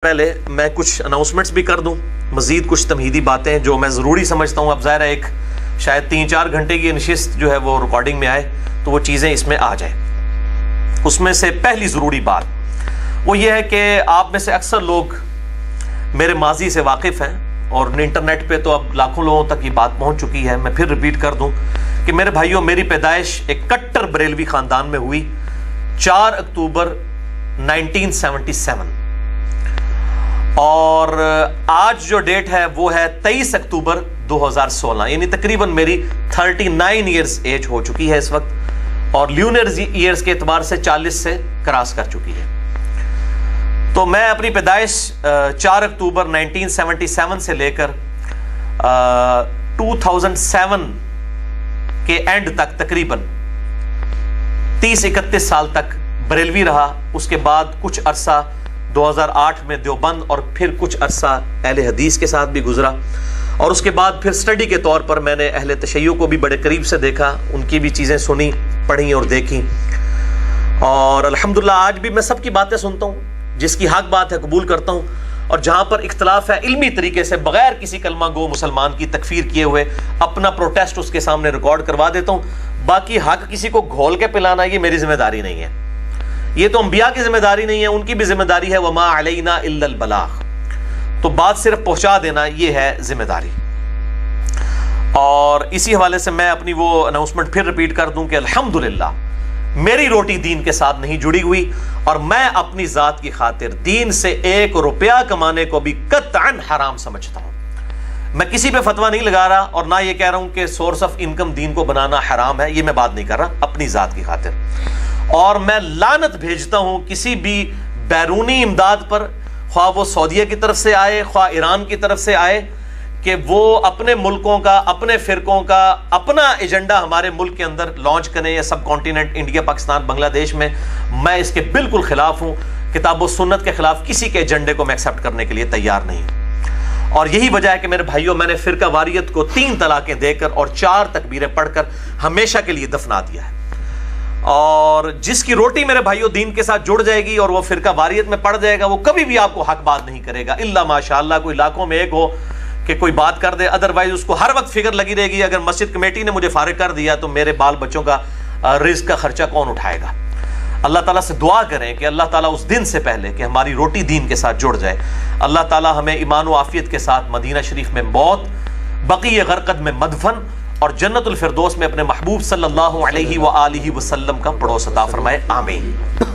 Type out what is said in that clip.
पहले मैं कुछ अनाउंसमेंट्स भी कर दूं, मजीद कुछ तमहीदी बातें जो मैं ज़रूरी समझता हूं। अब ज़ाहिर है एक शायद 3-4 घंटे की नशिस्त जो है वो रिकॉर्डिंग में आए तो वो चीज़ें इसमें आ जाए। उसमें से पहली ज़रूरी बात वो ये है कि आप में से अक्सर लोग मेरे माजी से वाकिफ़ हैं और इंटरनेट पे तो अब लाखों लोगों तक ये बात पहुंच चुकी है। मैं फिर रिपीट कर दूं कि मेरे भाइयों, मेरी पैदाइश एक कट्टर बरेलवी ख़ानदान में हुई 4 अक्टूबर 1977 और आज जो डेट है वो है 23 अक्टूबर 2016, यानी तकरीबन मेरी 39 ईयर्स एज हो चुकी है इस वक्त और ल्यूनर ईयर्स के एतबार से 40 से क्रॉस कर चुकी है। तो मैं अपनी पैदाइश 4 अक्टूबर 1977 से लेकर 2007 के एंड तक तकरीबन 30-31 साल तक बरेलवी रहा। उसके बाद कुछ अरसा 2008 में देवबंद और फिर कुछ अरसा अहले हदीस के साथ भी गुजरा और उसके बाद फिर स्टडी के तौर पर मैंने अहले तशय्युअ को भी बड़े करीब से देखा, उनकी भी चीज़ें सुनी, पढ़ी और देखी और अल्हम्दुलिल्लाह आज भी मैं सबकी बातें सुनता हूँ। जिसकी हक बात है कबूल करता हूँ और जहाँ पर इख्तलाफ है इल्मी तरीके से बगैर किसी कलमा गो मुसलमान की तकफीर किए हुए अपना प्रोटेस्ट उसके सामने रिकॉर्ड करवा देता हूँ। बाकी हक किसी को घोल के पिलाना ये मेरी जिम्मेदारी नहीं है, ये तो अंबिया की जिम्मेदारी नहीं है, उनकी भी जिम्मेदारी है वमा अलैना इल्लल बलाग। तो बात सिर्फ पहुंचा देना ये है जिम्मेदारी। और इसी हवाले से मैं अपनी वो अनाउंसमेंट फिर रिपीट कर दूं कि अल्हम्दुलिल्लाह मेरी रोटी दीन के साथ नहीं जुड़ी हुई और मैं अपनी जात की खातिर दीन से 1 रुपया कमाने को भी कतअन हराम समझता हूं। मैं किसी पे फतवा नहीं लगा रहा और ना ये कह रहा हूं कि सोर्स ऑफ इनकम दीन को बनाना हराम है, ये मैं बात नहीं कर रहा, अपनी जात की खातिर। और मैं लानत भेजता हूं किसी भी बैरूनी इमदाद पर, ख्वाह वो सऊदीया की तरफ से आए ख्वाह ईरान की तरफ से आए, कि वो अपने मुल्कों का, अपने फिरकों का अपना एजेंडा हमारे मुल्क के अंदर लॉन्च करें या सब कॉन्टिनेंट इंडिया, पाकिस्तान, बांग्लादेश में। मैं इसके बिल्कुल खिलाफ हूं। किताब व सुन्नत के खिलाफ किसी के एजेंडे को मैं एक्सेप्ट करने के लिए तैयार नहीं। और यही वजह है कि मेरे भाइयों, मैंने फिरका वारियत को 3 तलाकें देकर और 4 तकबीरें पढ़कर हमेशा के लिए दफना दिया है। और जिसकी रोटी मेरे भाइयों दीन के साथ जुड़ जाएगी और वो फिरका वारियत में पड़ जाएगा, वो कभी भी आपको हक बात नहीं करेगा, इल्ला माशाअल्लाह कोई लाखों में एक हो कि कोई बात कर दे। अदरवाइज उसको हर वक्त फिक्र लगी रहेगी, अगर मस्जिद कमेटी ने मुझे फारिग कर दिया तो मेरे बाल बच्चों का रिस्क का खर्चा कौन उठाएगा। अल्लाह ताला से दुआ करें कि अल्लाह ताला उस दिन से पहले कि हमारी रोटी दीन के साथ जुड़ जाए, अल्लाह ताला हमें ईमान व आफियत के साथ मदीना शरीफ में मौत, बक़ीए गरक़द में मदफन और जन्नतुल फिरदौस में अपने महबूब सल्लल्लाहु अलैहि व आलिहि वसल्लम का पड़ोस अता फरमाए। आमीन।